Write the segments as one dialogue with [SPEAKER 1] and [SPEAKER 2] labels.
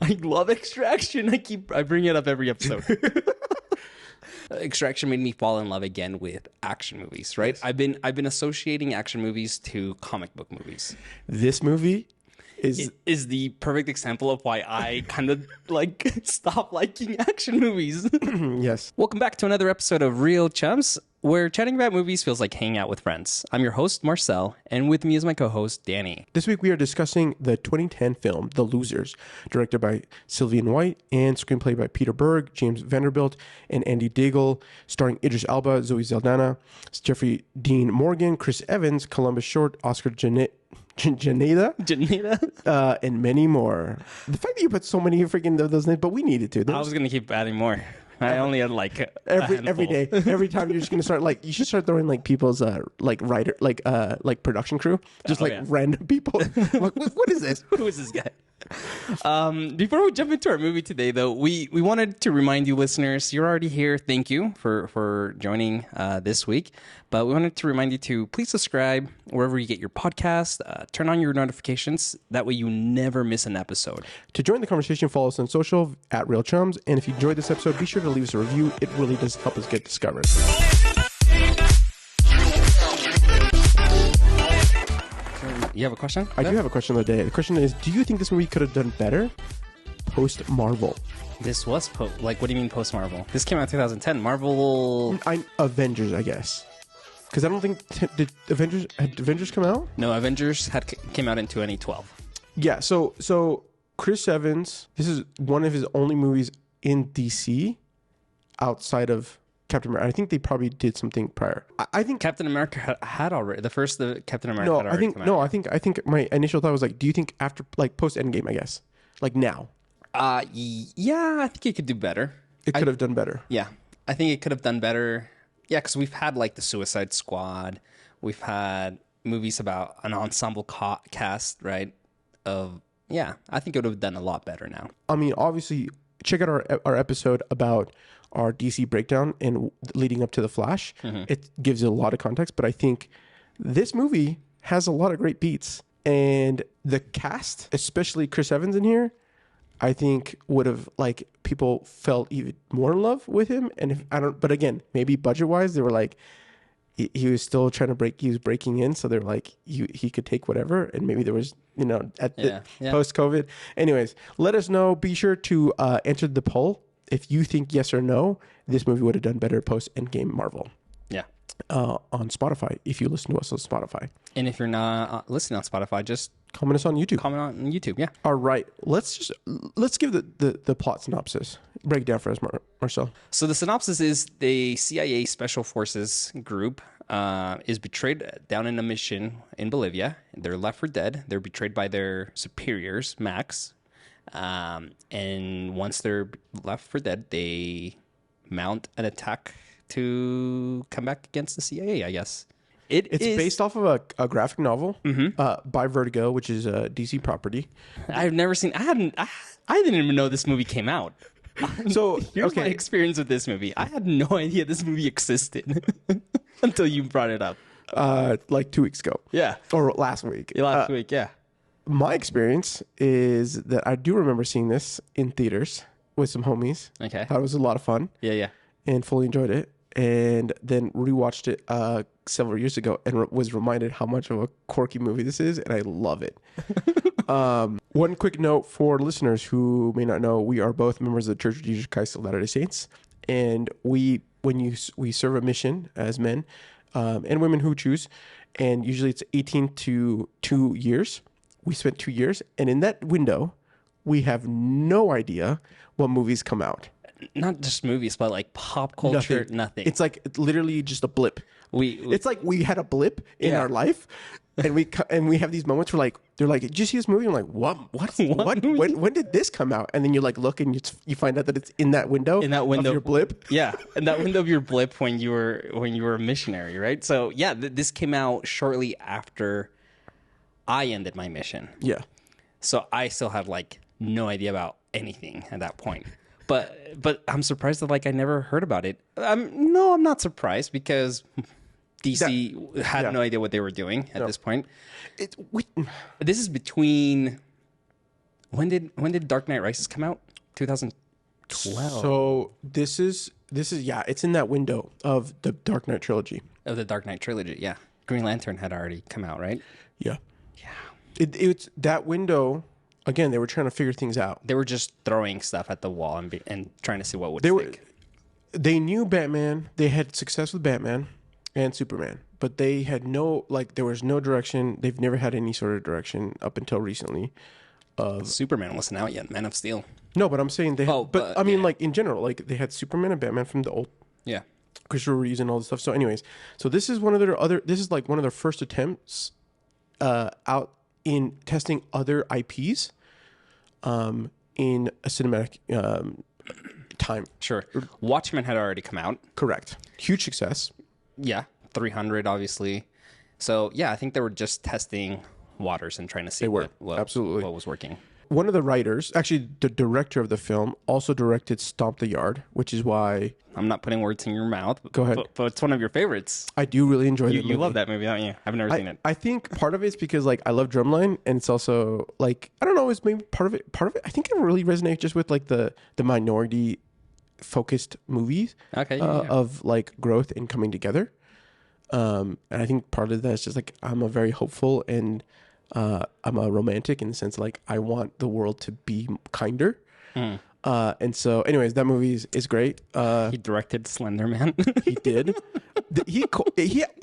[SPEAKER 1] I love Extraction. I bring it up every episode. Extraction made me fall in love again with action movies, right?
[SPEAKER 2] Yes.
[SPEAKER 1] I've been associating action movies to comic book movies.
[SPEAKER 2] This movie
[SPEAKER 1] Is the perfect example of why I kind of like stop liking action movies.
[SPEAKER 2] yes.
[SPEAKER 1] Welcome back to another episode of Real Chums, where chatting about movies feels like hanging out with friends. I'm your host, Marcel, and with me is my co-host, Danny.
[SPEAKER 2] This week we are discussing the 2010 film The Losers, directed by Sylvian White and screenplay by Peter Berg, James Vanderbilt, and Andy Daigle, starring Idris Elba, Zoe Saldana, Jeffrey Dean Morgan, Chris Evans, Columbus Short, Oscar Janeda, and many more. The fact that you put so many freaking those names, but we needed to.
[SPEAKER 1] I was going to keep adding more. I only had like
[SPEAKER 2] every day, every time you're just gonna start you should start throwing people's writer production crew, just random people. What is this?
[SPEAKER 1] Who is this guy? Before we jump into our movie today, though, we wanted to remind you listeners, you're already here. Thank you for joining this week. But we wanted to remind you to please subscribe wherever you get your podcast. Turn on your notifications. That way you never miss an episode.
[SPEAKER 2] To join the conversation, follow us on social at Real Chums. And if you enjoyed this episode, be sure to leave us a review. It really does help us get discovered.
[SPEAKER 1] You have a question?
[SPEAKER 2] I do have a question of the day. The question is, do you think this movie could have done better post-Marvel?
[SPEAKER 1] This was what do you mean post-Marvel? This came out in 2010. Marvel...
[SPEAKER 2] Avengers, I guess. Because I don't think... Had Avengers come out?
[SPEAKER 1] No, Avengers came out in 2012.
[SPEAKER 2] Yeah, so Chris Evans, this is one of his only movies in DC outside of Captain America. I think they probably did something prior. I think
[SPEAKER 1] Captain America had already... The first Captain America had already come out.
[SPEAKER 2] No, I think my initial thought was do you think after, post-Endgame, I guess? Now?
[SPEAKER 1] Yeah, I think it could do better.
[SPEAKER 2] It could have done better.
[SPEAKER 1] Yeah, I think it could have done better. Yeah, because we've had the Suicide Squad. We've had movies about an ensemble cast, right? I think it would have done a lot better now.
[SPEAKER 2] I mean, obviously, check out our episode about our DC breakdown and leading up to The Flash. Mm-hmm. It gives it a lot of context, but I think this movie has a lot of great beats. And the cast, especially Chris Evans in here, I think would have people felt even more in love with him. And but again, maybe budget wise, they were he was still trying to he was breaking in. So they're he could take whatever. And maybe there was, at the post COVID. Anyways, let us know. Be sure to answer the poll. If you think yes or no, this movie would have done better post Endgame Marvel.
[SPEAKER 1] Yeah.
[SPEAKER 2] On Spotify, if you listen to us on Spotify.
[SPEAKER 1] And if you're not listening on Spotify, just
[SPEAKER 2] comment us on YouTube.
[SPEAKER 1] Comment on YouTube, yeah.
[SPEAKER 2] All right. Let's give the plot synopsis. Break it down for us, Marcel.
[SPEAKER 1] So the synopsis is the CIA Special Forces group is betrayed down in a mission in Bolivia. They're left for dead. They're betrayed by their superiors, Max. And once they're left for dead, they mount an attack to come back against the CIA, I guess. It's
[SPEAKER 2] based off of a graphic novel by Vertigo, which is a DC property.
[SPEAKER 1] I've never seen... I didn't even know this movie came out. So here's my experience with this movie. I had no idea this movie existed until you brought it up.
[SPEAKER 2] 2 weeks ago.
[SPEAKER 1] Yeah.
[SPEAKER 2] Or last week.
[SPEAKER 1] Last week, yeah.
[SPEAKER 2] My experience is that I do remember seeing this in theaters with some homies.
[SPEAKER 1] Okay.
[SPEAKER 2] Thought it was a lot of fun.
[SPEAKER 1] Yeah.
[SPEAKER 2] And fully enjoyed it. And then rewatched it several years ago and was reminded how much of a quirky movie this is, and I love it. One quick note for listeners who may not know, we are both members of the Church of Jesus Christ of Latter-day Saints, and we serve a mission as men and women who choose, and usually it's 18 to 2 years. We spent 2 years, and in that window, we have no idea what movies come out.
[SPEAKER 1] Not just movies, but pop culture, nothing.
[SPEAKER 2] It's literally just a blip. It's we had a blip in our life, and we have these moments where they're like, did you see this movie? I'm like, what? When did this come out? And then you look and you find out that it's in that window.
[SPEAKER 1] In that window
[SPEAKER 2] of your blip.
[SPEAKER 1] Yeah, in that window of your blip when you were a missionary, right? So yeah, this came out shortly after I ended my mission.
[SPEAKER 2] Yeah.
[SPEAKER 1] So I still had no idea about anything at that point. But I'm surprised that I never heard about it. I'm not surprised because DC had no idea what they were doing at this point. This is between when did Dark Knight Rises come out? 2012.
[SPEAKER 2] So this is yeah, it's in that window of the Dark Knight trilogy.
[SPEAKER 1] Of the Dark Knight trilogy, yeah. Green Lantern had already come out, right?
[SPEAKER 2] Yeah.
[SPEAKER 1] Yeah.
[SPEAKER 2] It's that window. Again, they were trying to figure things out.
[SPEAKER 1] They were just throwing stuff at the wall and trying to see what would stick.
[SPEAKER 2] They knew Batman. They had success with Batman and Superman, but they had there was no direction. They've never had any sort of direction up until recently.
[SPEAKER 1] Superman wasn't out yet. Man of Steel.
[SPEAKER 2] No, but I'm saying they. I mean,
[SPEAKER 1] yeah.
[SPEAKER 2] like in general, like they had Superman and Batman from the old.
[SPEAKER 1] Yeah.
[SPEAKER 2] Christopher Reeves and all this stuff. So, anyways, this is one of their first attempts out in testing other IPs in a cinematic time.
[SPEAKER 1] Sure. Watchmen had already come out.
[SPEAKER 2] Correct. Huge success.
[SPEAKER 1] Yeah. 300, obviously. So, yeah, I think they were just testing waters and trying to see
[SPEAKER 2] absolutely
[SPEAKER 1] what was working.
[SPEAKER 2] One of the writers, actually the director of the film, also directed Stomp the Yard, which is why...
[SPEAKER 1] I'm not putting words in your mouth.
[SPEAKER 2] Go ahead.
[SPEAKER 1] But it's one of your favorites.
[SPEAKER 2] I do really enjoy that movie.
[SPEAKER 1] You love that movie, don't you? I've never seen it.
[SPEAKER 2] I think part of it's because like I love Drumline, and it's also like I don't know, it's maybe part of it. I think it really resonates just with like the minority focused movies.
[SPEAKER 1] Okay.
[SPEAKER 2] Of like growth and coming together. And I think part of that is just like I'm a very hopeful and I'm a romantic in the sense like I want the world to be kinder. And so, anyways, that movie is great.
[SPEAKER 1] He directed Slender Man.
[SPEAKER 2] He did.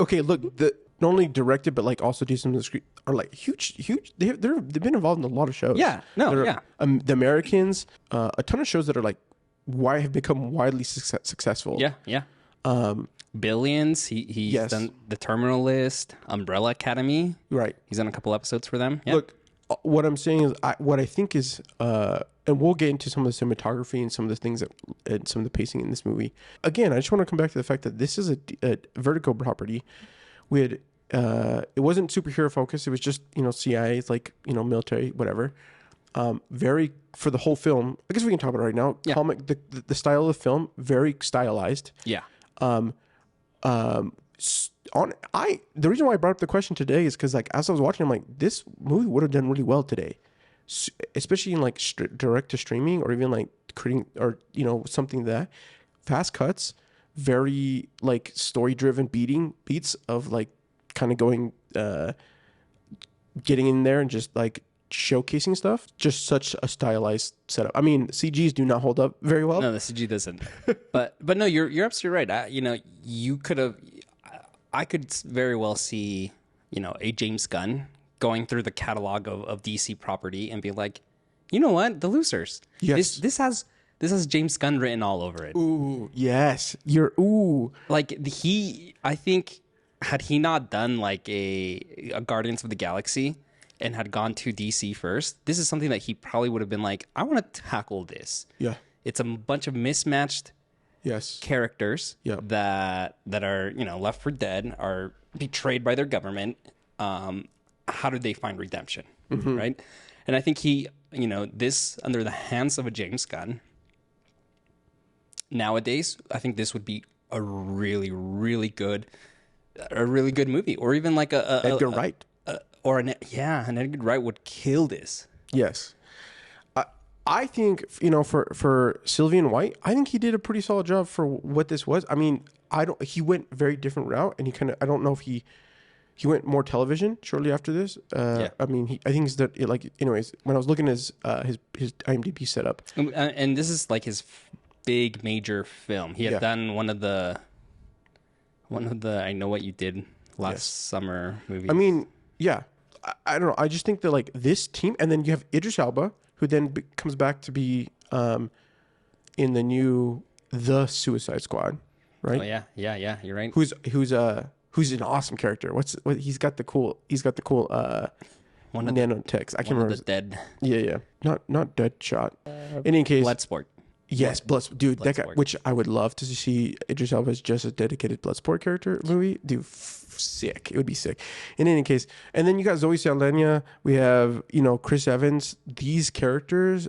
[SPEAKER 2] Okay. Look, not only directed but like also do some of the screen are like huge. They've been involved in a lot of shows.
[SPEAKER 1] Yeah. No. Yeah.
[SPEAKER 2] The Americans, a ton of shows that are like have become widely successful.
[SPEAKER 1] Yeah. Yeah. Billions. He's done The Terminal List, Umbrella Academy.
[SPEAKER 2] Right.
[SPEAKER 1] He's done a couple episodes for them. Yeah.
[SPEAKER 2] Look, what I'm saying is, what I think is, and we'll get into some of the cinematography and some of the things and some of the pacing in this movie. Again, I just want to come back to the fact that this is a Vertigo property. We had, it wasn't superhero focused. It was just, CIA, it's like, military, whatever. Very, for the whole film, I guess we can talk about it right now.
[SPEAKER 1] Yeah.
[SPEAKER 2] Comic, the style of the film, very stylized.
[SPEAKER 1] Yeah.
[SPEAKER 2] The reason why I brought up the question today is because like as I was watching, I'm like, this movie would have done really well today, especially in like direct to streaming or even like creating or something that fast cuts, very like story driven beats of like kind of going getting in there and just like showcasing stuff. Just such a stylized setup. I mean, CGs do not hold up very well.
[SPEAKER 1] No, the CG doesn't. but no, you're absolutely right. You could have. I could very well see, a James Gunn going through the catalog of DC property and be like, you know what, The Losers.
[SPEAKER 2] Yes.
[SPEAKER 1] This has James Gunn written all over it.
[SPEAKER 2] Ooh, yes.
[SPEAKER 1] Like I think had he not done like a Guardians of the Galaxy and had gone to DC first, this is something that he probably would have been like, I want to tackle this.
[SPEAKER 2] Yeah.
[SPEAKER 1] It's a bunch of mismatched characters that are left for dead, are betrayed by their government. How do they find redemption, right? And I think he, this under the hands of a James Gunn. Nowadays, I think this would be a really, really good movie, or even like a
[SPEAKER 2] Edgar Wright,
[SPEAKER 1] an Edgar Wright would kill this.
[SPEAKER 2] Yes. I think, for Sylvian White, I think he did a pretty solid job for what this was. I mean, he went a very different route, and I don't know if he went more television shortly after this. I mean, I think anyways, when I was looking at his IMDb setup.
[SPEAKER 1] And this is like his big major film. He had done one of the I Know What You Did last summer movies. I
[SPEAKER 2] mean, yeah. I don't know. I just think that like this team, and then you have Idris Elba, who then comes back to be in the new The Suicide Squad, right?
[SPEAKER 1] Oh yeah. You're right.
[SPEAKER 2] Who's an awesome character. He's got the cool one of nanotechs. I can't remember.
[SPEAKER 1] The dead.
[SPEAKER 2] Yeah. Not Deadshot. In any case,
[SPEAKER 1] Bloodsport.
[SPEAKER 2] Yes, dude, that guy, which I would love to see Idris Elba as just a dedicated Bloodsport character movie. Dude, sick. It would be sick. In any case, and then you got Zoe Saldana. We have Chris Evans. These characters,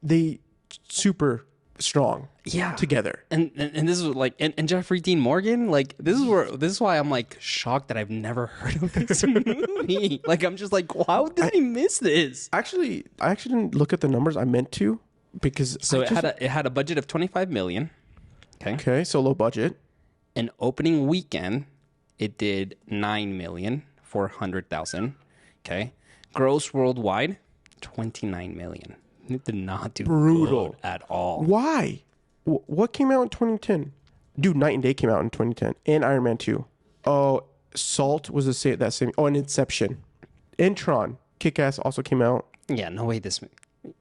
[SPEAKER 2] they super strong.
[SPEAKER 1] Yeah.
[SPEAKER 2] Together.
[SPEAKER 1] And this is like and Jeffrey Dean Morgan, like this is why I'm like shocked that I've never heard of this movie. Like I'm just like, how did I miss this?
[SPEAKER 2] Actually, I actually didn't look at the numbers. I meant to, because
[SPEAKER 1] it had a budget of 25 million.
[SPEAKER 2] Okay, so low budget.
[SPEAKER 1] An opening weekend, it did 9,400,000. Okay. Gross worldwide, 29 million. It did not do good at all.
[SPEAKER 2] Why? What came out in 2010? Dude, Night and Day came out in 2010, and Iron Man 2. Oh, Salt was that same. Oh, and Inception, and Tron. Kick-Ass also came out.
[SPEAKER 1] Yeah, no way this movie.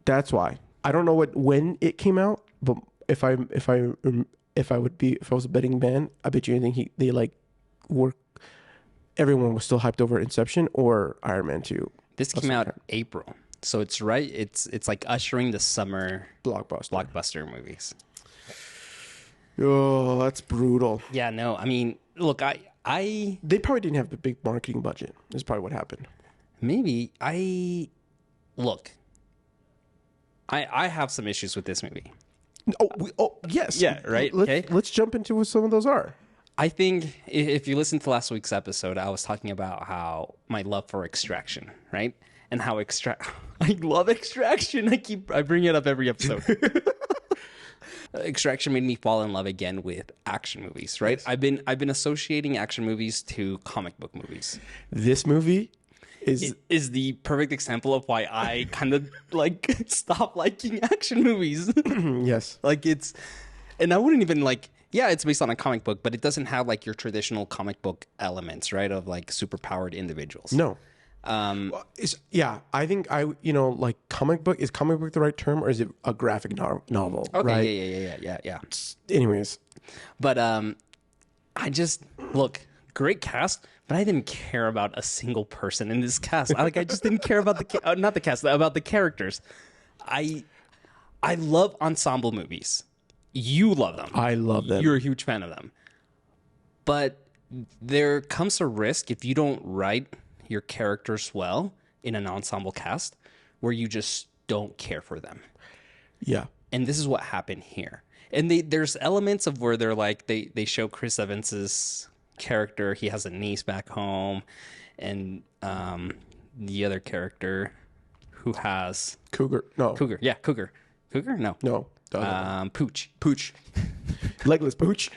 [SPEAKER 2] That's why. I don't know when it came out, but if I was a betting man, I bet you anything everyone was still hyped over Inception or Iron Man 2.
[SPEAKER 1] This came out April. So it's right. It's like ushering the summer blockbuster movies.
[SPEAKER 2] Oh, that's brutal.
[SPEAKER 1] Yeah, no. I mean, look, I
[SPEAKER 2] they probably didn't have the big marketing budget. Is probably what happened.
[SPEAKER 1] Maybe I have some issues with this movie.
[SPEAKER 2] Oh, yes.
[SPEAKER 1] Yeah, right.
[SPEAKER 2] Let's jump into what some of those are.
[SPEAKER 1] I think if you listen to last week's episode, I was talking about how my love for Extraction, right? And how I love Extraction. I bring it up every episode. Extraction made me fall in love again with action movies, right? Yes. I've been associating action movies to comic book movies.
[SPEAKER 2] This movie
[SPEAKER 1] is the perfect example of why I kind of like stop liking action movies.
[SPEAKER 2] Yes.
[SPEAKER 1] And I wouldn't even it's based on a comic book, but it doesn't have like your traditional comic book elements, right? Of like superpowered individuals.
[SPEAKER 2] No. I think comic book, is comic book the right term, or is it a graphic novel?
[SPEAKER 1] Okay,
[SPEAKER 2] right?
[SPEAKER 1] Yeah.
[SPEAKER 2] Anyways,
[SPEAKER 1] but I just great cast, but I didn't care about a single person in this cast. I just didn't care about not the cast, about the characters. I love ensemble movies. You love them.
[SPEAKER 2] I love them.
[SPEAKER 1] You're a huge fan of them. But there comes a risk if you don't write your characters well in an ensemble cast where you just don't care for them.
[SPEAKER 2] Yeah.
[SPEAKER 1] And this is what happened here. And there's elements of where they're like, they show Chris Evans's character. He has a niece back home. And the other character who has...
[SPEAKER 2] Cougar. No.
[SPEAKER 1] Cougar. Yeah, Cougar. Cougar? No.
[SPEAKER 2] No.
[SPEAKER 1] Pooch.
[SPEAKER 2] Legless Pooch.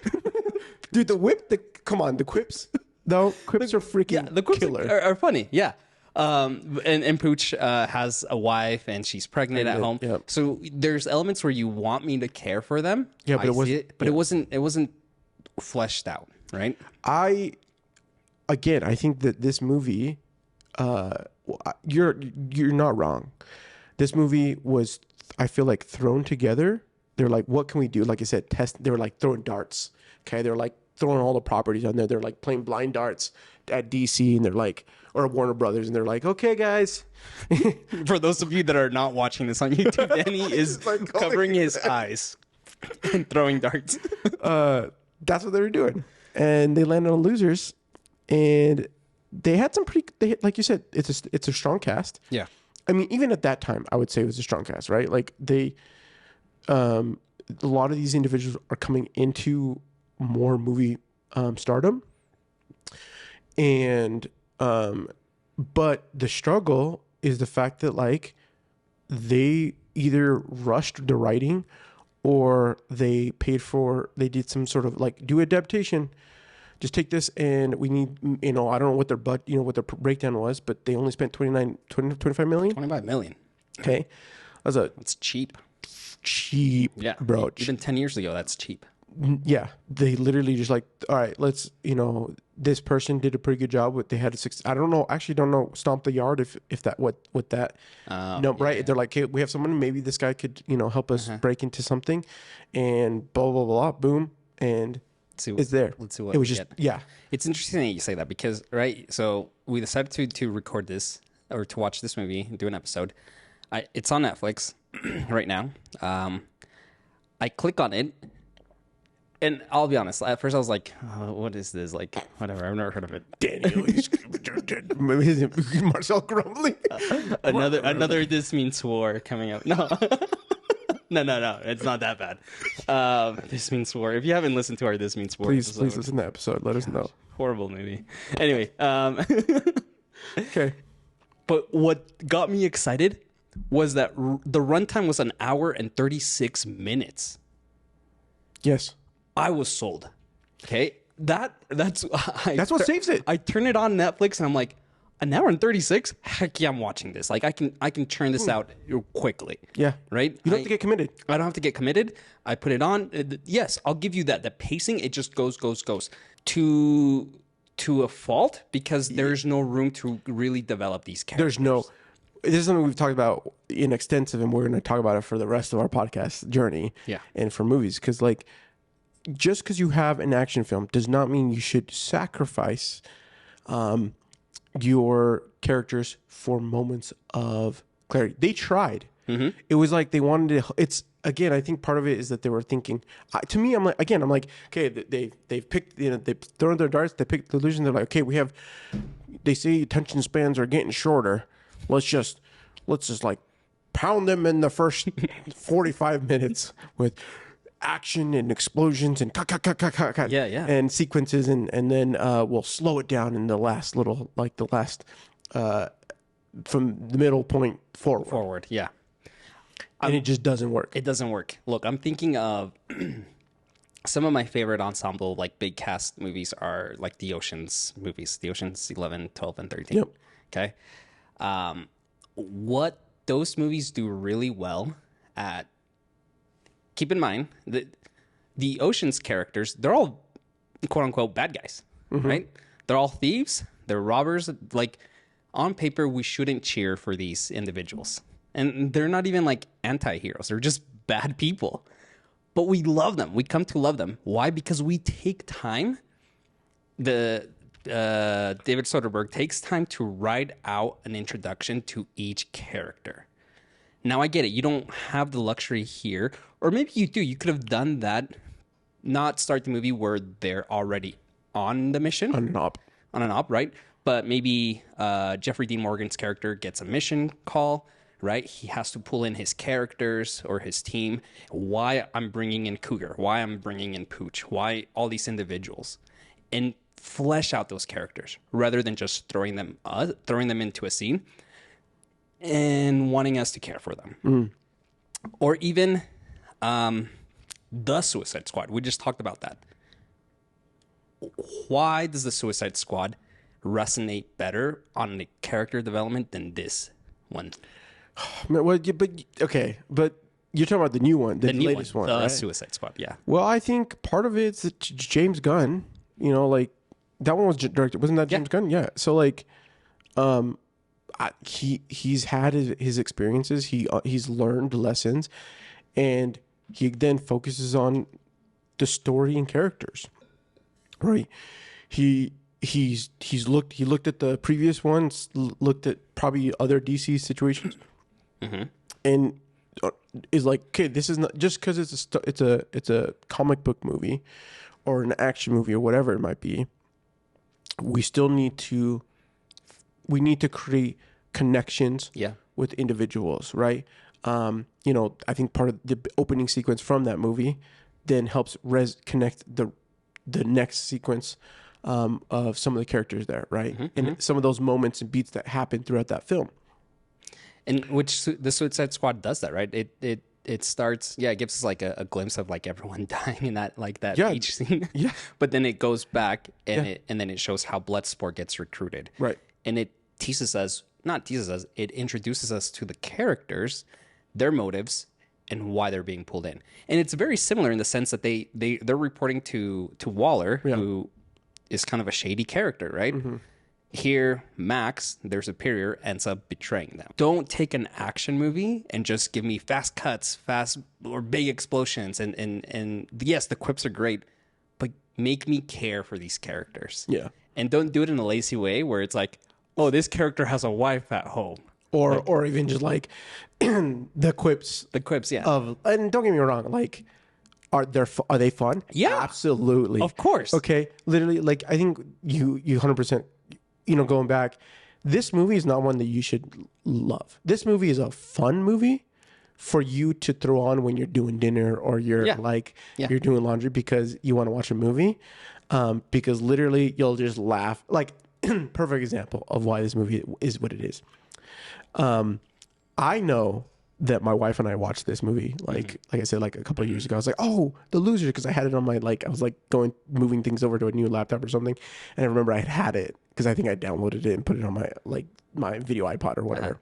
[SPEAKER 2] Dude, the quips. No, quips are freaking
[SPEAKER 1] the quips
[SPEAKER 2] killer.
[SPEAKER 1] Are funny, yeah. And Pooch has a wife and she's pregnant at home.
[SPEAKER 2] Yep.
[SPEAKER 1] So there's elements where you want me to care for them.
[SPEAKER 2] Yeah, but
[SPEAKER 1] it wasn't fleshed out, right?
[SPEAKER 2] I think that this movie, you're not wrong. This movie was, I feel like, thrown together. They're like, what can we do? Like I said, they were like throwing darts. Okay, they're like throwing all the properties on there. They're like playing blind darts at DC, and they're like, or Warner Brothers, and they're like, okay, guys.
[SPEAKER 1] For those of you that are not watching this on YouTube, Danny is like covering his eyes and throwing darts.
[SPEAKER 2] That's what they were doing, and they landed on losers, and they had some like you said, it's a strong cast.
[SPEAKER 1] Yeah.
[SPEAKER 2] I mean, even at that time, I would say it was a strong cast, right? Like a lot of these individuals are coming into more movie stardom, and but the struggle is the fact that they either rushed the writing or they did some sort of do adaptation. Just take this, and we need, I don't know what their what their breakdown was, but they only spent 25 million.
[SPEAKER 1] 25 million.
[SPEAKER 2] Okay.
[SPEAKER 1] That's cheap.
[SPEAKER 2] Cheap.
[SPEAKER 1] Yeah.
[SPEAKER 2] Bro.
[SPEAKER 1] Even 10 years ago, that's cheap.
[SPEAKER 2] Yeah. They literally just all right, let's, this person did a pretty good job with, they had I don't know, actually don't know, stomp the yard if that, what that, no, yeah, right. Yeah. They're like, hey, we have someone, maybe this guy could, help us break into something, and blah, blah, blah, boom. And it's there.
[SPEAKER 1] Let's see what
[SPEAKER 2] it was just get. Yeah.
[SPEAKER 1] It's interesting that you say that because, right, so we decided to record this or to watch this movie and do an episode. It's on Netflix right now. I click on it, and I'll be honest, at first I was like, oh, what is this? Whatever, I've never heard of it.
[SPEAKER 2] Daniel, Marcel grumbling.
[SPEAKER 1] Another this means war coming up. No. No. It's not that bad. This Means War. If you haven't listened to our This Means War
[SPEAKER 2] Please
[SPEAKER 1] episode,
[SPEAKER 2] listen to the episode. Let us know.
[SPEAKER 1] horrible movie. Anyway,
[SPEAKER 2] Okay.
[SPEAKER 1] but what got me excited was that the runtime was an hour and 36 minutes.
[SPEAKER 2] Yes.
[SPEAKER 1] I was sold. Okay, that's
[SPEAKER 2] what saves it.
[SPEAKER 1] I turn it on Netflix and I'm like, an hour and 36. Heck yeah, I'm watching this. Like I can churn this out quickly.
[SPEAKER 2] Yeah.
[SPEAKER 1] Right.
[SPEAKER 2] You don't have to get committed.
[SPEAKER 1] I don't have to get committed. I put it on. Yes, I'll give you that. The pacing, it just goes to a fault because there's no room to really develop these characters.
[SPEAKER 2] This is something we've talked about in extensive, and we're going to talk about it for the rest of our podcast journey.
[SPEAKER 1] Yeah.
[SPEAKER 2] And for movies, because like, just because you have an action film does not mean you should sacrifice your characters for moments of clarity. They tried. Mm-hmm. It was like they wanted to. It's again. I think part of it is that they were thinking. To me, I'm like, okay, they've picked. They've thrown their darts. They picked the illusion. They're like, okay, we have. They say attention spans are getting shorter. Let's just like pound them in the first 45 minutes with action and explosions and cut.
[SPEAKER 1] Yeah.
[SPEAKER 2] And sequences and then we'll slow it down in the last little, like the last from the middle point forward.
[SPEAKER 1] Yeah.
[SPEAKER 2] And it just doesn't work.
[SPEAKER 1] It doesn't work. Look, I'm thinking of some of my favorite ensemble, like big cast movies are like the Oceans movies, the Oceans 11, 12, and 13.
[SPEAKER 2] Yep.
[SPEAKER 1] Okay. What those movies do really well at, keep in mind that the Oceans characters, they're all quote unquote bad guys, right? They're all thieves. They're robbers. Like on paper, we shouldn't cheer for these individuals. And they're not even like anti-heroes. They're just bad people. But we love them. We come to love them. Why? Because we take time. David Soderbergh takes time to write out an introduction to each character. Now, I get it. You don't have the luxury here. Or maybe you do. You could have done that, not start the movie where they're already on the mission.
[SPEAKER 2] On an op,
[SPEAKER 1] right? But maybe Jeffrey Dean Morgan's character gets a mission call, right? He has to pull in his characters or his team. Why I'm bringing in Cougar, why I'm bringing in Pooch, why all these individuals. And flesh out those characters rather than just throwing them into a scene and wanting us to care for them. Or even the Suicide Squad. We just talked about that. Why does the Suicide Squad resonate better on the character development than this one?
[SPEAKER 2] but you're talking about the new one, the latest one,
[SPEAKER 1] the
[SPEAKER 2] right?
[SPEAKER 1] Suicide Squad. Yeah.
[SPEAKER 2] Well, I think part of it's that James Gunn. Like that one was directed. Wasn't that James Gunn? Yeah. So like, he's had his experiences. He's learned lessons, and he then focuses on the story and characters. Right. He looked at the previous ones, looked at probably other DC situations, and is like, okay, this is not just because it's a comic book movie or an action movie or whatever it might be. We still need to create connections with individuals, right? I think part of the opening sequence from that movie then helps connect the next sequence of some of the characters there, right? And some of those moments and beats that happen throughout that film.
[SPEAKER 1] And which the Suicide Squad does that, right? It starts, it gives us like a glimpse of like everyone dying in that beach scene.
[SPEAKER 2] Yeah.
[SPEAKER 1] But then it goes back and then it shows how Bloodsport gets recruited.
[SPEAKER 2] Right.
[SPEAKER 1] And it it introduces us to the characters, their motives, and why they're being pulled in. And it's very similar in the sense that they're reporting to Waller, who is kind of a shady character, right? Here, Max, their superior, ends up betraying them. Don't take an action movie and just give me fast cuts, or big explosions. And yes, the quips are great, but make me care for these characters.
[SPEAKER 2] Yeah.
[SPEAKER 1] And don't do it in a lazy way where it's like, oh, this character has a wife at home.
[SPEAKER 2] Or even just like the quips.
[SPEAKER 1] The quips, yeah.
[SPEAKER 2] And don't get me wrong, like, are they fun?
[SPEAKER 1] Yeah.
[SPEAKER 2] Absolutely.
[SPEAKER 1] Of course.
[SPEAKER 2] Okay. Literally, like, I think you 100%, going back, this movie is not one that you should love. This movie is a fun movie, for you to throw on when you're doing dinner or you're you're doing laundry because you want to watch a movie. Because literally you'll just laugh. Like, perfect example of why this movie is what it is. I know that my wife and I watched this movie, like I said, like a couple of years ago. I was like, oh, The Loser, because I had it on my, like, I was like moving things over to a new laptop or something. And I remember I had it because I think I downloaded it and put it on my, like, my video iPod or whatever.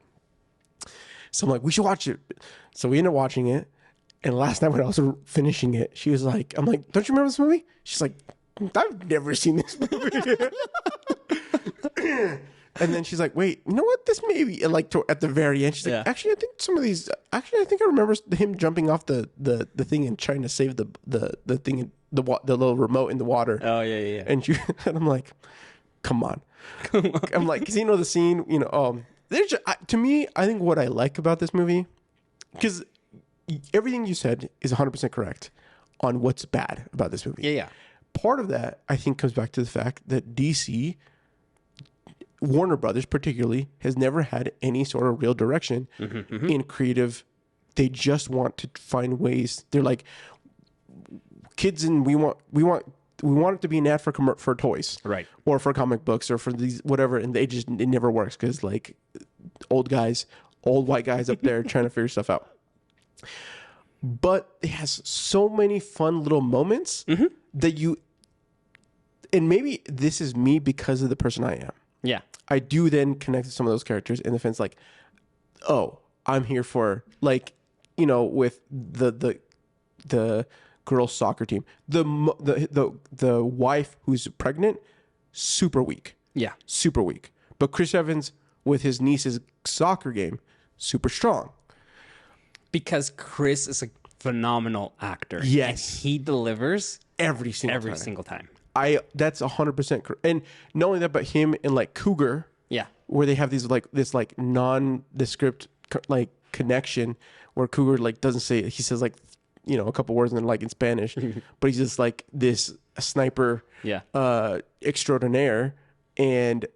[SPEAKER 2] So I'm like, we should watch it. So we ended up watching it. And last night when I was finishing it, she was like, I'm like, don't you remember this movie? She's like, I've never seen this movie. And then she's like, wait, you know what? This maybe, and like at the very end, she's like, actually, I think some of these, actually, I think I remember him jumping off the thing and trying to save the thing, the little remote in the water.
[SPEAKER 1] Oh, yeah.
[SPEAKER 2] And I'm like, come on. I'm like, because you know the scene, you know, to me, I think what I like about this movie, because everything you said is 100% correct on what's bad about this movie.
[SPEAKER 1] Yeah.
[SPEAKER 2] Part of that, I think, comes back to the fact that DC, Warner Brothers particularly, has never had any sort of real direction in creative. They just want to find ways. They're like, kids, and we want it to be an ad for toys,
[SPEAKER 1] right,
[SPEAKER 2] or for comic books, or for these whatever, and it never works because like old white guys up there trying to figure stuff out. But it has so many fun little moments that and maybe this is me because of the person I am.
[SPEAKER 1] Yeah.
[SPEAKER 2] I do then connect to some of those characters in the sense like, oh, I'm here for, like, you know, with the girls soccer team, the wife who's pregnant, super weak.
[SPEAKER 1] Yeah.
[SPEAKER 2] Super weak. But Chris Evans with his niece's soccer game, super strong. Because
[SPEAKER 1] Chris is a phenomenal actor.
[SPEAKER 2] Yes.
[SPEAKER 1] And he delivers
[SPEAKER 2] every single
[SPEAKER 1] time.
[SPEAKER 2] That's 100%. And not only that, but him and like Cougar.
[SPEAKER 1] Yeah.
[SPEAKER 2] Where they have these like this like nondescript like connection where Cougar like doesn't say, he says like, you know, a couple words and then like in Spanish, but he's just like this sniper extraordinaire. And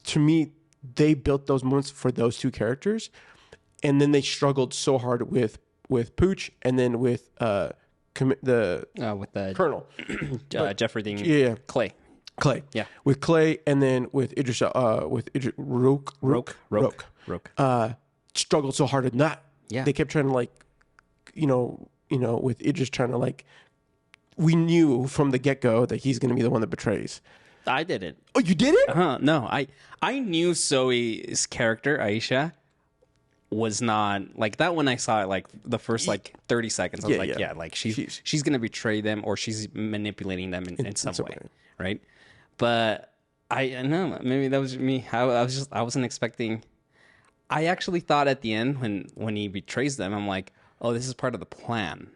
[SPEAKER 2] to me, they built those moments for those two characters. And then they struggled so hard with Pooch and then with the Colonel
[SPEAKER 1] Jeffrey Dean Clay,
[SPEAKER 2] with Clay, and then with Idris Roke struggled so hard in that. They kept trying to like, you know with Idris trying to like, we knew from the get-go that he's going to be the one that betrays.
[SPEAKER 1] I didn't.
[SPEAKER 2] Oh, you didn't?
[SPEAKER 1] No, I knew Zoe's character Aisha was not like that when I saw it, like the first like 30 seconds. I was like she's gonna betray them, or she's manipulating them in some way, right? But I know maybe that was me. I wasn't expecting. I actually thought at the end when he betrays them, I'm like, oh, this is part of the plan.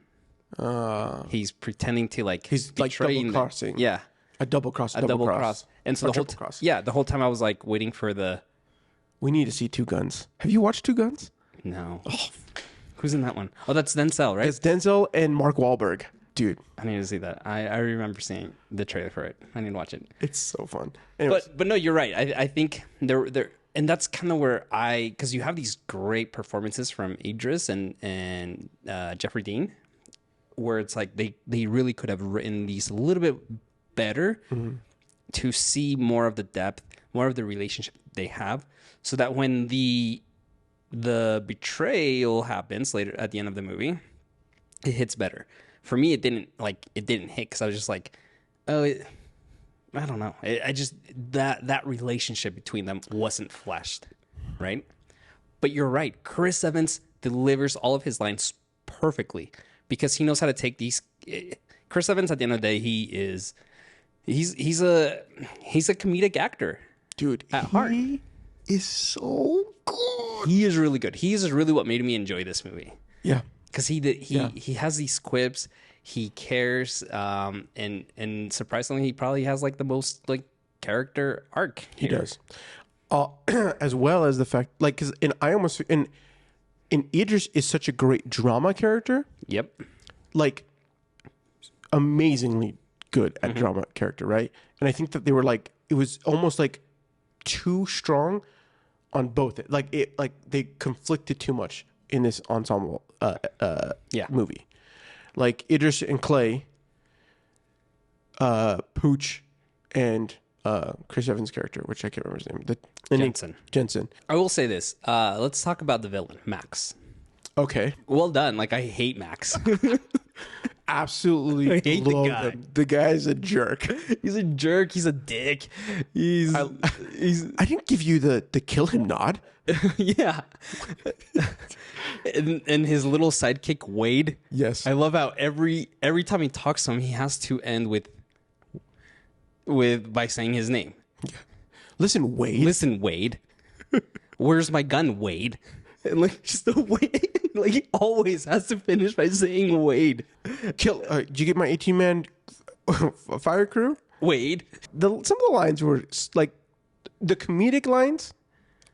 [SPEAKER 1] He's pretending to like
[SPEAKER 2] he's like double crossing.
[SPEAKER 1] Yeah,
[SPEAKER 2] a double cross.
[SPEAKER 1] And so the whole time I was like waiting for the.
[SPEAKER 2] We need to see Two Guns. Have you watched Two Guns?
[SPEAKER 1] No. Oh. Who's in that one? Oh, that's Denzel, right?
[SPEAKER 2] It's Denzel and Mark Wahlberg. Dude.
[SPEAKER 1] I need to see that. I remember seeing the trailer for it. I need to watch it.
[SPEAKER 2] It's so fun. Anyways.
[SPEAKER 1] But no, you're right. I think there and that's kind of where because you have these great performances from Idris and Jeffrey Dean, where it's like they really could have written these a little bit better to see more of the depth, more of the relationship they have. So that when the betrayal happens later at the end of the movie, it hits better. For me, it didn't hit because I was just like, oh, I don't know. I just that relationship between them wasn't fleshed, right? But you're right. Chris Evans delivers all of his lines perfectly because he knows how to take these. Chris Evans, at the end of the day, he's a comedic actor,
[SPEAKER 2] dude.
[SPEAKER 1] At heart.
[SPEAKER 2] Is so good.
[SPEAKER 1] He is really good. He is really what made me enjoy this movie.
[SPEAKER 2] Yeah,
[SPEAKER 1] because he has these quips. He cares, and surprisingly, he probably has like the most like character arc.
[SPEAKER 2] He does, as well as the fact because in Idris is such a great drama character.
[SPEAKER 1] Yep,
[SPEAKER 2] like amazingly good at drama character, right? And I think that they were like it was almost like too strong on both. Like they conflicted too much in this ensemble
[SPEAKER 1] Yeah.
[SPEAKER 2] movie. Like Idris and Clay, Pooch, and Chris Evans' character, which I can't remember his name. Jensen.
[SPEAKER 1] I will say this. Let's talk about the villain, Max.
[SPEAKER 2] Okay.
[SPEAKER 1] Well done. Like, I hate Max.
[SPEAKER 2] Absolutely
[SPEAKER 1] I hate the
[SPEAKER 2] love
[SPEAKER 1] guy.
[SPEAKER 2] him. The guy's a jerk.
[SPEAKER 1] He's a jerk. He's a dick. He's
[SPEAKER 2] I didn't give you the kill him nod.
[SPEAKER 1] yeah. and his little sidekick Wade.
[SPEAKER 2] Yes.
[SPEAKER 1] I love how every time he talks to him, he has to end with by saying his name.
[SPEAKER 2] Listen, Wade.
[SPEAKER 1] Listen, Wade. Where's my gun, Wade? And like just the way, like he always has to finish by saying Wade.
[SPEAKER 2] Kill. Did you get my 18-man fire crew?
[SPEAKER 1] Wade.
[SPEAKER 2] Some of the lines were like the comedic lines.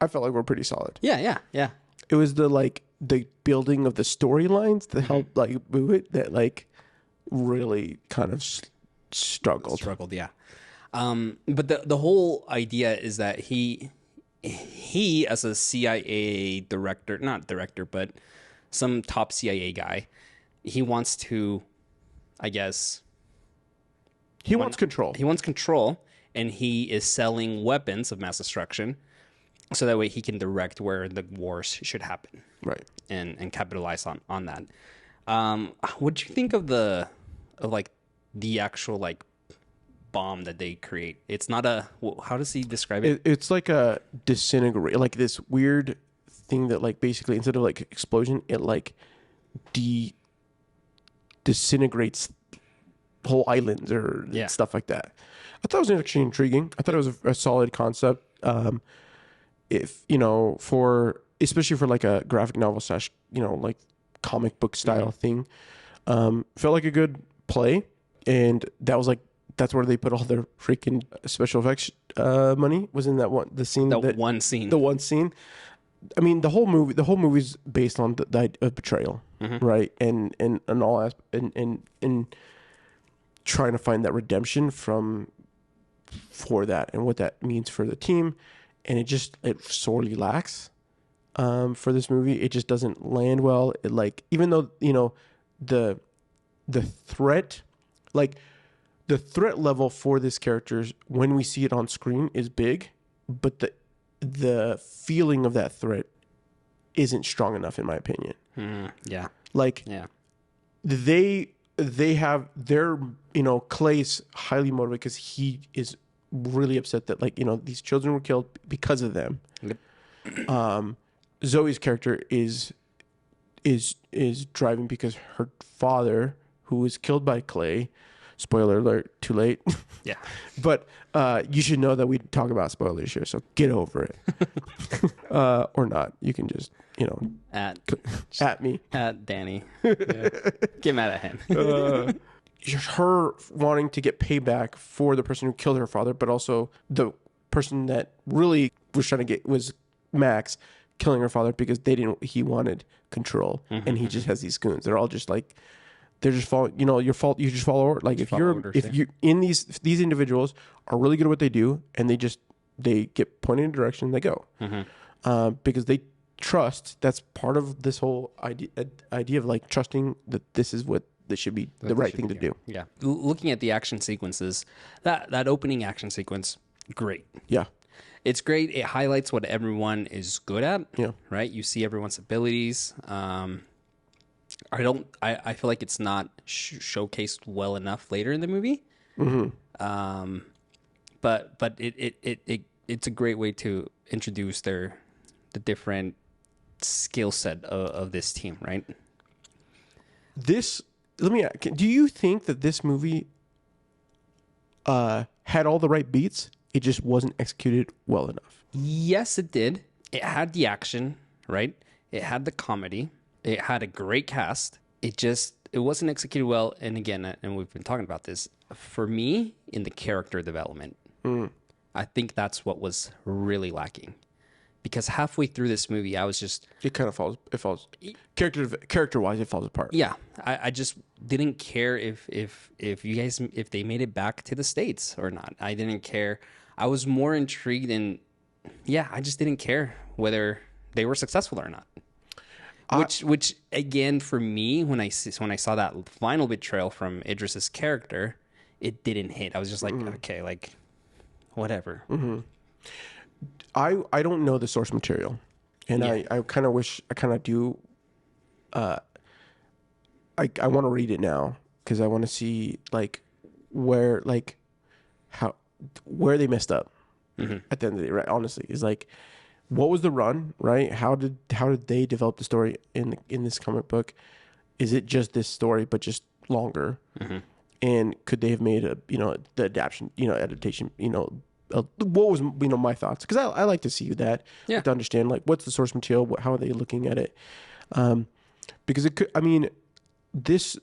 [SPEAKER 2] I felt like were pretty solid.
[SPEAKER 1] Yeah.
[SPEAKER 2] It was the building of the storylines that helped like move it that like really kind of struggled.
[SPEAKER 1] Yeah. But the whole idea is that he as a CIA director, not director, but some top CIA guy, he wants to, I guess,
[SPEAKER 2] he wants control.
[SPEAKER 1] He wants control, and he is selling weapons of mass destruction, so that way he can direct where the wars should happen,
[SPEAKER 2] Right.
[SPEAKER 1] and capitalize on that. What do you think of the actual like bomb that they create? It's not a, how does he describe it?
[SPEAKER 2] It's like a disintegrate, like this weird thing that like basically instead of like explosion, it like disintegrates whole islands or stuff like that. I thought it was actually intriguing. I thought it was a solid concept. If especially for like a graphic novel / like comic book style thing, felt like a good play, and that's where they put all their freaking special effects money, was in that one scene. I mean, the whole movie's based on the idea of betrayal, right? And all and trying to find that redemption for that and what that means for the team, and it sorely lacks for this movie. It just doesn't land well. It even though the threat, the threat level for this character when we see it on screen is big, but the feeling of that threat isn't strong enough, in my opinion.
[SPEAKER 1] Yeah.
[SPEAKER 2] They have their, Clay's highly motivated because he is really upset that these children were killed because of them.
[SPEAKER 1] Yep.
[SPEAKER 2] Zoe's character is driving because her father, who was killed by Clay, spoiler alert, too late.
[SPEAKER 1] Yeah.
[SPEAKER 2] But you should know that we talk about spoilers here, so get over it. Or not. You can just, at me.
[SPEAKER 1] At Danny. Yeah. Get mad at him.
[SPEAKER 2] Her wanting to get payback for the person who killed her father, but also the person that really was trying to was Max killing her father because he wanted control, and he just has these goons. They're all just like, they're just following, your fault. You just follow orders. Like if you in these individuals are really good at what they do, and they get pointed in a direction, they go, because they trust. That's part of this whole idea of like trusting that this is what this should be the right thing to do.
[SPEAKER 1] Yeah. Looking at the action sequences, that opening action sequence, great.
[SPEAKER 2] Yeah.
[SPEAKER 1] It's great. It highlights what everyone is good at.
[SPEAKER 2] Yeah.
[SPEAKER 1] Right. You see everyone's abilities. I feel like it's not showcased well enough later in the movie. But it's a great way to introduce the different skill set of this team, right?
[SPEAKER 2] Let me ask, do you think that this movie had all the right beats? It just wasn't executed well enough.
[SPEAKER 1] Yes, it did. It had the action, right? It had the comedy. It had a great cast. It wasn't executed well. And again, and we've been talking about this, for me, in the character development, I think that's what was really lacking. Because halfway through this movie, I was just...
[SPEAKER 2] It falls. Character-wise, it falls apart.
[SPEAKER 1] Yeah. I just didn't care if they made it back to the States or not. I didn't care. I was more intrigued in... Yeah, I just didn't care whether they were successful or not. Which again, for me, when I saw that final betrayal from Idris's character, it didn't hit. I was just like, okay, like whatever.
[SPEAKER 2] I don't know the source material, and I kind of wish I kind of do. I want to read it now because I want to see like where they messed up at the end of the day. Right, honestly, is like what was the run, right? How did they develop the story in this comic book? Is it just this story but just longer? And could they have made the adaptation? What was my thoughts? Because I like to see that, to understand like what's the source material, how are they looking at it? Because it could. I mean, this.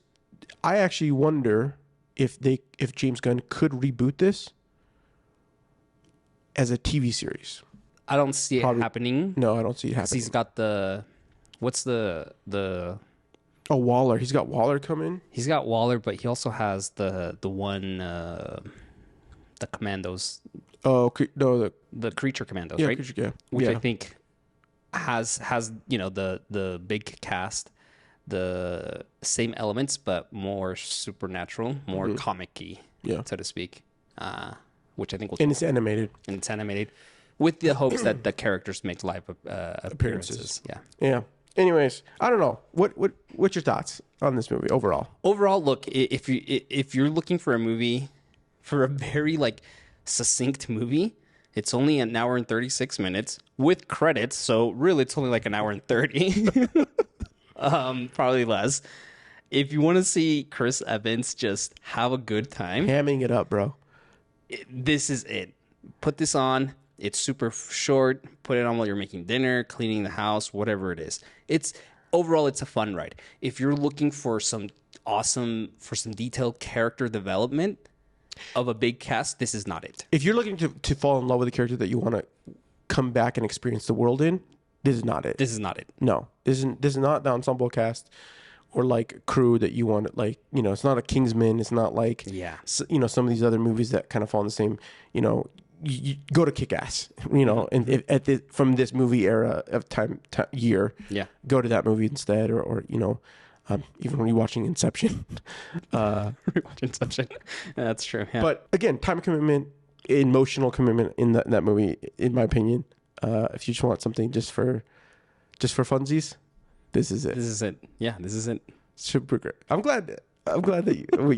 [SPEAKER 2] I actually wonder if James Gunn could reboot this as a TV series.
[SPEAKER 1] I don't see it happening.
[SPEAKER 2] No, I don't see it happening.
[SPEAKER 1] He's got what's the
[SPEAKER 2] Oh, Waller. He's got Waller coming.
[SPEAKER 1] He's got Waller, but he also has the one the commandos.
[SPEAKER 2] Oh no,
[SPEAKER 1] the creature commandos, right? Which I think has the big cast, the same elements but more supernatural, more comic-y, so to speak. Which I think will.
[SPEAKER 2] And it's animated.
[SPEAKER 1] With the hopes that the characters make live appearances.
[SPEAKER 2] Yeah. Anyways, I don't know. What's your thoughts on this movie overall?
[SPEAKER 1] Overall, look, if you're looking for a movie, for a very like succinct movie, it's only an hour and 36 minutes with credits. So really, it's only like an hour and 30, probably less. If you want to see Chris Evans just have a good time,
[SPEAKER 2] hamming it up, bro.
[SPEAKER 1] This is it. Put this on. It's super short. Put it on while you're making dinner, cleaning the house, whatever it is. Overall, it's a fun ride. If you're looking for some detailed character development of a big cast, this is not it.
[SPEAKER 2] If you're looking to fall in love with a character that you want to come back and experience the world in, this is not it. No, this is not the ensemble cast or like crew that you want. Like, it's not a Kingsman. It's not like some of these other movies that kind of fall in the same. You go to Kick-Ass, and from this movie era of year, go to that movie instead, or even rewatching Inception.
[SPEAKER 1] Rewatch Inception, that's true. Yeah.
[SPEAKER 2] But again, time commitment, emotional commitment in that movie, in my opinion. If you just want something just for funsies, this is it.
[SPEAKER 1] Yeah, this is it.
[SPEAKER 2] Super great. I'm glad that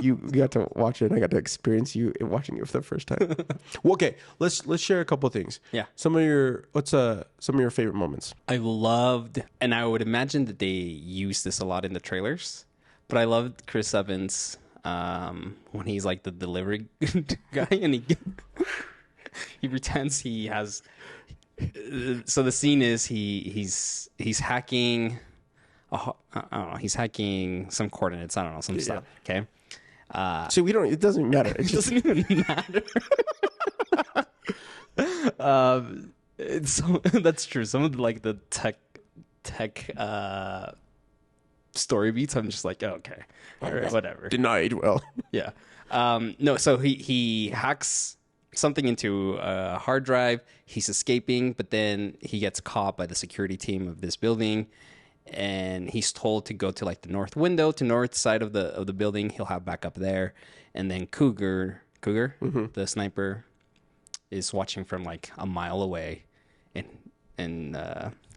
[SPEAKER 2] you got to watch it and I got to experience you watching it for the first time. Well, okay, let's share a couple of things.
[SPEAKER 1] Yeah.
[SPEAKER 2] Some of your favorite moments?
[SPEAKER 1] I loved, and I would imagine that they use this a lot in the trailers, but I loved Chris Evans when he's like the delivery guy and he pretends he has. So the scene is he's hacking. I don't know. He's hacking some coordinates. I don't know, some stuff. Okay.
[SPEAKER 2] So it doesn't matter. It
[SPEAKER 1] doesn't even matter. That's true. Some of the tech story beats, I'm just like, oh, okay, all right, whatever.
[SPEAKER 2] Denied. Well,
[SPEAKER 1] yeah. No. So he hacks something into a hard drive. He's escaping, but then he gets caught by the security team of this building. And he's told to go to like the north side of the building. He'll have backup there. And then Cougar, the sniper, is watching from like a mile away, and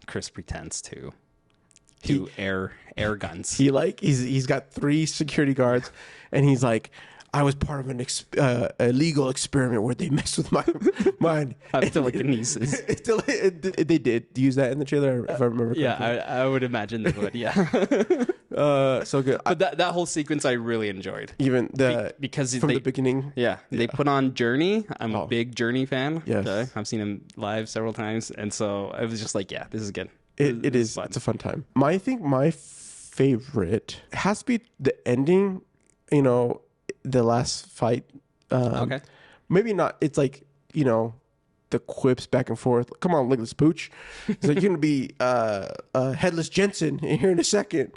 [SPEAKER 1] Chris pretends to air guns.
[SPEAKER 2] He's got 3 security guards, and he's like, I was part of a legal experiment where they messed with my mind.
[SPEAKER 1] Telekinesis.
[SPEAKER 2] They did use that in the trailer, if I remember correctly.
[SPEAKER 1] Yeah, I would imagine they would. Yeah.
[SPEAKER 2] So good.
[SPEAKER 1] But that whole sequence I really enjoyed.
[SPEAKER 2] Even
[SPEAKER 1] because
[SPEAKER 2] from the beginning.
[SPEAKER 1] Yeah, they put on Journey. I'm a big Journey fan.
[SPEAKER 2] Yes.
[SPEAKER 1] Okay? I've seen him live several times, and so I was just like, yeah, this is good.
[SPEAKER 2] It is. Fun. It's a fun time. I think my favorite has to be the ending. The last fight.
[SPEAKER 1] Okay.
[SPEAKER 2] Maybe not. It's like, the quips back and forth. Come on, look at this pooch. It's like, you're going to be Headless Jensen here in a second.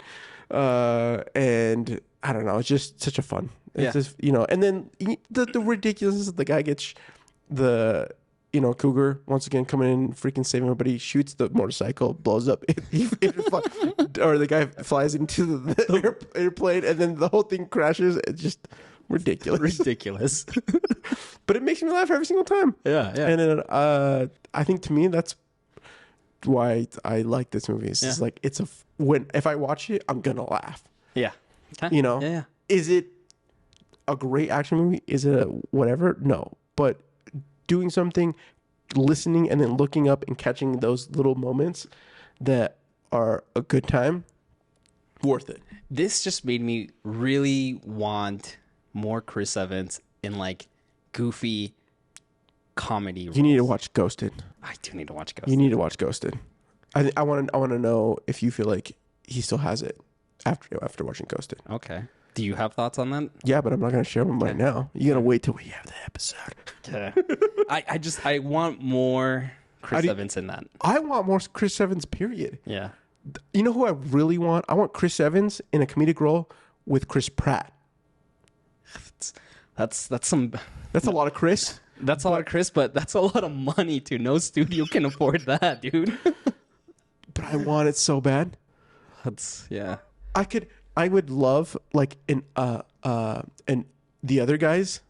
[SPEAKER 2] And I don't know. It's just such a fun. It's just, and then the ridiculousness of the guy gets the Cougar once again coming in, freaking saving everybody, shoots the motorcycle, blows up, or the guy flies into the airplane, and then the whole thing crashes. It's just ridiculous.
[SPEAKER 1] Ridiculous.
[SPEAKER 2] But it makes me laugh every single time.
[SPEAKER 1] Yeah, yeah.
[SPEAKER 2] And then I think to me that's why I like this movie. It's just like if I watch it, I'm gonna laugh.
[SPEAKER 1] Yeah.
[SPEAKER 2] Yeah. Is it a great action movie? Is it whatever? No. But doing something, listening, and then looking up and catching those little moments that are a good time, worth it.
[SPEAKER 1] This just made me really want more Chris Evans in like goofy comedy roles.
[SPEAKER 2] You need to watch Ghosted.
[SPEAKER 1] I do need to watch Ghosted.
[SPEAKER 2] You need to watch Ghosted. I want to know if you feel like he still has it after watching Ghosted.
[SPEAKER 1] Okay. Do you have thoughts on that?
[SPEAKER 2] Yeah, but I'm not going to share them right now. You got to wait till we have the episode.
[SPEAKER 1] Okay. I want more Chris Evans in that.
[SPEAKER 2] I want more Chris Evans, period.
[SPEAKER 1] Yeah.
[SPEAKER 2] You know who I really want? I want Chris Evans in a comedic role with Chris Pratt.
[SPEAKER 1] That's a
[SPEAKER 2] lot of Chris.
[SPEAKER 1] That's a lot of Chris, but that's a lot of money too. No studio can afford that, dude.
[SPEAKER 2] But I want it so bad.
[SPEAKER 1] Yeah.
[SPEAKER 2] I would love like the other guys,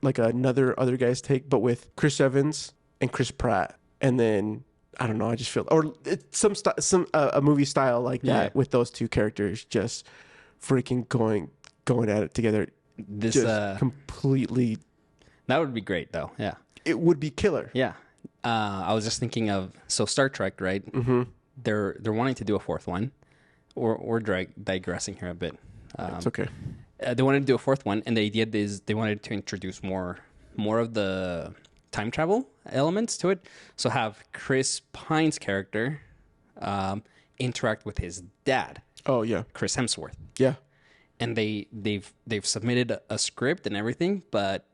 [SPEAKER 2] like another other guy's take, but with Chris Evans and Chris Pratt, and then I don't know. I just feel a movie style like that with those two characters just freaking going at it together.
[SPEAKER 1] This
[SPEAKER 2] just completely.
[SPEAKER 1] That would be great, though. Yeah,
[SPEAKER 2] it would be killer.
[SPEAKER 1] Yeah, I was just thinking of Star Trek, right? Mm-hmm. They're wanting to do a fourth one. Or digressing here a bit.
[SPEAKER 2] It's okay.
[SPEAKER 1] They wanted to do a fourth one, and the idea is they wanted to introduce more of the time travel elements to it. So have Chris Pine's character interact with his dad.
[SPEAKER 2] Oh yeah,
[SPEAKER 1] Chris Hemsworth.
[SPEAKER 2] Yeah,
[SPEAKER 1] and they've submitted a script and everything, but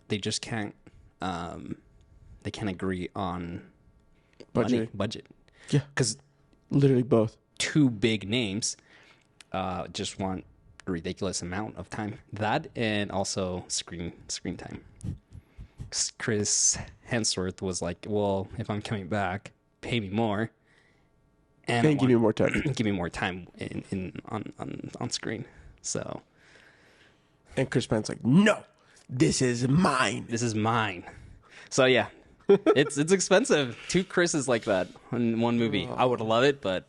[SPEAKER 1] they just can't agree on budget.
[SPEAKER 2] Yeah,
[SPEAKER 1] because
[SPEAKER 2] literally both.
[SPEAKER 1] Two big names just want a ridiculous amount of time. That and also screen time. Chris Hemsworth was like, "Well, if I'm coming back, pay me more, and
[SPEAKER 2] give me more time.
[SPEAKER 1] Give me more time on screen." So,
[SPEAKER 2] and Chris Pine's like, "No, this is mine.
[SPEAKER 1] This is mine." So yeah, it's expensive. Two Chris's like that in one movie. I would love it, but.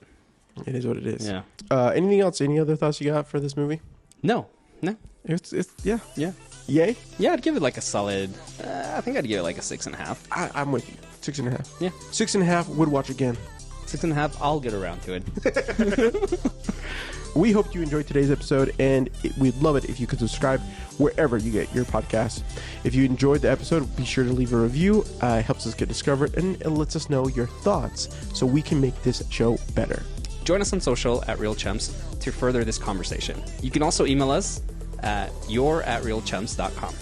[SPEAKER 2] It is what it is.
[SPEAKER 1] Yeah.
[SPEAKER 2] Anything else? Any other thoughts you got for this movie?
[SPEAKER 1] No.
[SPEAKER 2] It's yeah.
[SPEAKER 1] Yay?
[SPEAKER 2] Yeah,
[SPEAKER 1] I'd give it like a solid. I think I'd give it like a 6.5.
[SPEAKER 2] I'm with you. 6.5.
[SPEAKER 1] Yeah.
[SPEAKER 2] 6.5 would watch again.
[SPEAKER 1] 6.5. I'll get around to it.
[SPEAKER 2] We hope you enjoyed today's episode, and we'd love it if you could subscribe wherever you get your podcasts. If you enjoyed the episode, be sure to leave a review. It helps us get discovered, and it lets us know your thoughts so we can make this show better.
[SPEAKER 1] Join us on social at Real Chums to further this conversation. You can also email us at your@realchums.com.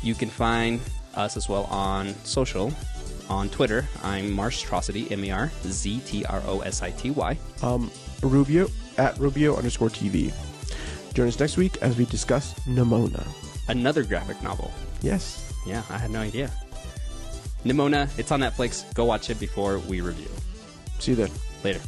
[SPEAKER 1] You can find us as well on social. On Twitter, I'm Marstrosity, MARZTROSITY.
[SPEAKER 2] Rubio at Rubio_TV. Join us next week as we discuss Nimona.
[SPEAKER 1] Another graphic novel.
[SPEAKER 2] Yes.
[SPEAKER 1] Yeah, I had no idea. Nimona, it's on Netflix. Go watch it before we review.
[SPEAKER 2] See you then.
[SPEAKER 1] Later.